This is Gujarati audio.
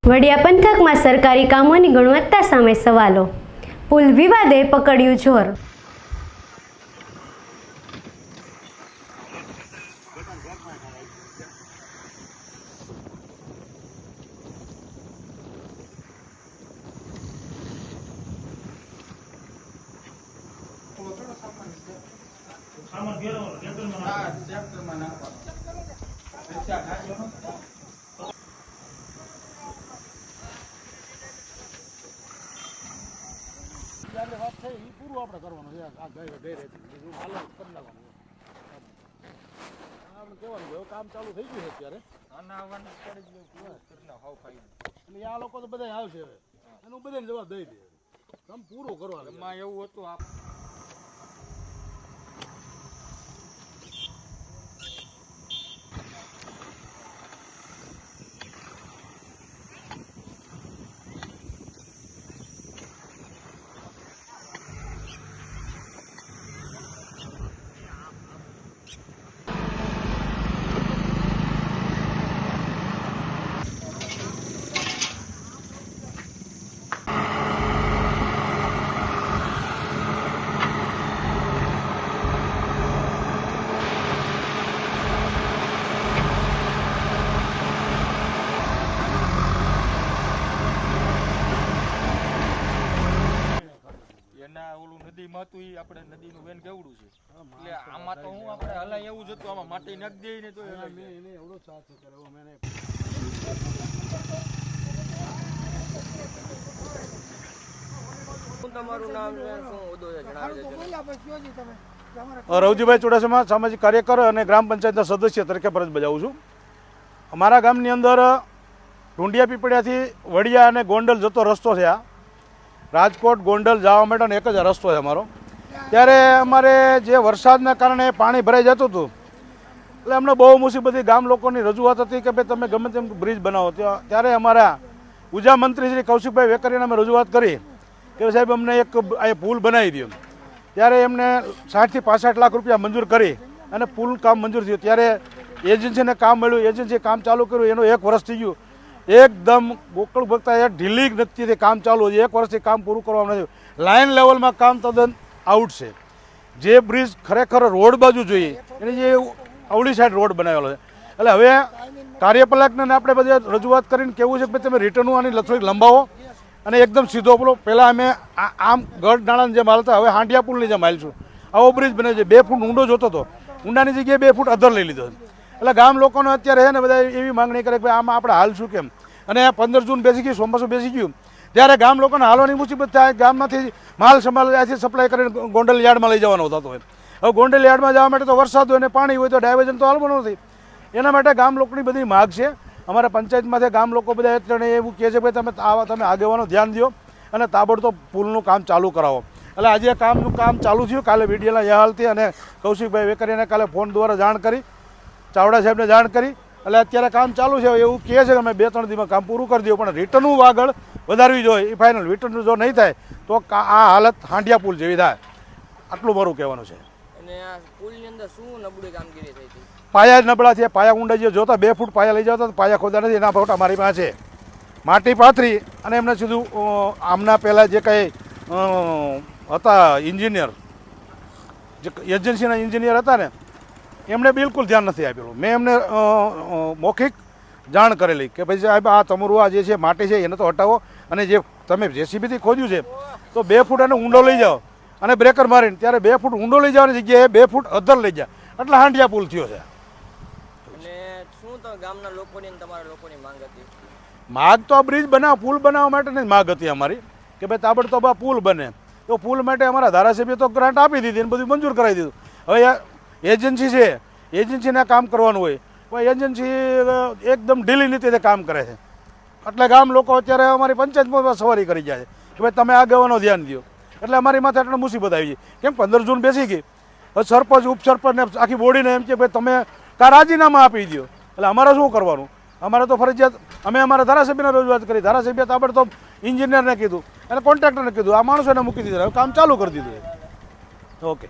વડિયા પંથકમાં સરકારી કામોની ગુણવત્તા સામે સવાલો. પુલ વિવાદે પકડ્યું જોર. પૂરું આપણે કરવાનું છે. આ ગઈ રહેતી હાલો કરી નાખવાનું આપણે કહેવાનું કામ ચાલુ થઈ ગયું છે અત્યારે એટલે આ લોકો તો બધા આવશે હવે એનું બધાને જવાબ દઈ દે કામ પૂરું કરવાનું. એમાં એવું હતું નદીમાં હતું એ આપણે નદીનું વેન કેવડું છે એટલે આમાં તો હું આપણે હલાય એવું જ હતું. આમાં માટી નાખી દઈએ ને તો એને એવડો સાથ કર્યો મેં. તમારું નામ શું હોદ્દો છે જણાવી. રવજીભાઈ ચુડાસમા, સામાજિક કાર્યકર અને ગ્રામ પંચાયતના સદસ્ય તરીકે ફરજ બજાવું છું. અમારા ગામની અંદર ઢુંડિયા પીપળિયાથી વડિયા અને ગોંડલ જતો રસ્તો છે. આ રાજકોટ ગોંડલ જવા માટેનો એક જ રસ્તો છે અમારો. ત્યારે અમારે જે વરસાદના કારણે પાણી ભરાઈ જતું હતું એટલે અમને બહુ મુસીબતથી ગામ લોકોની રજૂઆત હતી કે ભાઈ તમે ગમે તેમ બ્રિજ બનાવો. ત્યારે અમારા ઉર્જા મંત્રી શ્રી કૌશિકભાઈ વેકરીને અમે રજૂઆત કરી કે સાહેબ અમને એક આ પુલ બનાવી દો. ત્યારે એમને 60 થી 65 લાખ રૂપિયા મંજૂર કરી અને પુલ કામ મંજૂર થયું. ત્યારે એજન્સીને કામ મળ્યું, એજન્સીએ કામ ચાલુ કર્યું. એનું 1 વર્ષ થઈ ગયું. એકદમ ગોકળ ભક્તા ઢીલી નથી કામ ચાલુ છે. 1 વર્ષથી કામ પૂરું કરવામાં નથી. લાઇન લેવલમાં કામ તદ્દન આઉટ છે. જે બ્રિજ ખરેખર રોડ બાજુ જોઈએ એની જે અવળી સાઈડ રોડ બનાવેલો છે. એટલે હવે કાર્યપાલકને આપણે બધા રજૂઆત કરીને કહેવું છે કે તમે રિટર્ન આની થોડીક લંબાવો અને એકદમ સીધો પેલો પહેલાં અમે આમ ગઢ નાળાની જેમ હાલતા હવે હાંડિયા પુલની જેમ હાલશું. આવો બ્રિજ બન્યો છે. 2 ફૂટ ઊંડો જોતો હતો, ઊંડાની જગ્યાએ 2 ફૂટ અધર લઈ લીધો. એટલે ગામ લોકોને અત્યારે છે ને બધા એવી માંગણી કરે કે ભાઈ આમાં આપણે હાલશું કેમ. અને 15 જૂન બેસી ગયું, ચોમાસું બેસી ગયું ત્યારે ગામ લોકોને હાલવાની મુસીબત થાય. ગામમાંથી માલ સમાલ ત્યાંથી સપ્લાય કરીને ગોંડલ યાર્ડમાં લઈ જવાનો થતો હોય. હવે ગોંડલ યાર્ડમાં જવા માટે તો વરસાદ હોય ને પાણી હોય તો ડાયવર્ઝન તો હાલવાનું નથી. એના માટે ગામ લોકોની બધી માગ છે. અમારા પંચાયતમાંથી ગામ લોકો બધા અત્યારે એવું કહે છે ભાઈ તમે આગેવાનો ધ્યાન દો અને તાબડતોબ પુલનું કામ ચાલુ કરાવો. એટલે આજે કામ ચાલુ થયું. કાલે વીડિયોના યહાલથી અને કૌશિકભાઈ વેકરીને કાલે ફોન દ્વારા જાણ કરી, ચાવડા સાહેબને જાણ કરી. એટલે અત્યારે કામ ચાલુ છે. એવું કહે છે કે અમે 2-3 દિવસમાં કામ પૂરું કરી દઉં, પણ રિટર્નનું આગળ વધારવી જોઈએ. એ ફાઇનલ રિટર્ન જો નહીં થાય તો આ હાલત હાંડિયા પુલ જેવી થાય. આટલું મારું કહેવાનું છે. અને આ પુલની અંદર શું નબળી કામગીરી થઈ હતી? પાયા જ નબળા થયા. પાયા ઊંડા જે જોતા 2 ફૂટ પાયા લઈ જતા પાયા ખોદા નથી. એના ફોટા મારી પાસે માટી પાથરી અને એમને સીધું આમના પહેલાં જે કંઈ હતા એન્જિનિયર, જે એજન્સીના એન્જિનિયર હતા ને એમણે બિલકુલ ધ્યાન નથી આપેલું. મેં એમને મૌખિક જાણ કરેલી કે ભાઈ સાહેબ આ તમારું આ જે છે માટી છે એને તો હટાવો અને જે તમે જેસીબીથી ખોદ્યું છે તો 2 ફૂટ એને ઊંડો લઈ જાઓ અને બ્રેકર મારીને ત્યારે 2 ફૂટ ઊંડો લઈ જવાની જગ્યાએ 2 ફૂટ અધર લઈ જાય એટલે હાંડિયા પુલ થયો છે. અને શું તો ગામના લોકોની તમારા લોકોની માંગ હતી? માગ તો બ્રિજ પુલ બનાવવા માટેની માગ હતી અમારી કે ભાઈ તાબડતોબ આ પુલ બને. તો પુલ માટે અમારા ધારાસભ્ય તો ગ્રાન્ટ આપી દીધી અને બધું મંજૂર કરાવી દીધું. હવે એજન્સી છે, એજન્સીને કામ કરવાનું હોય પણ એજન્સી એકદમ ઢીલી નીતિથી કામ કરે છે. એટલે ગામ લોકો અત્યારે અમારી પંચાયતમાં સવારી કરી જાય છે કે ભાઈ તમે આગેવાનો ધ્યાન દો. એટલે અમારી માથે એટલે મુસીબત આવી છે. કેમ 15 જૂન બેસી ગઈ. હવે સરપંચ ઉપસરપંચને આખી બોડીને એમ કે ભાઈ તમે રાજીનામા આપી દો. એટલે અમારે શું કરવાનું? અમારે તો ફરજિયાત અમે અમારા ધારાસભ્યને રજૂઆત કરી. ધારાસભ્ય તાબડતોબ એન્જિનિયરને કીધું અને કોન્ટ્રાક્ટરને કીધું. આ માણસોને મૂકી દીધા. હવે કામ ચાલુ કરી દીધું. ઓકે.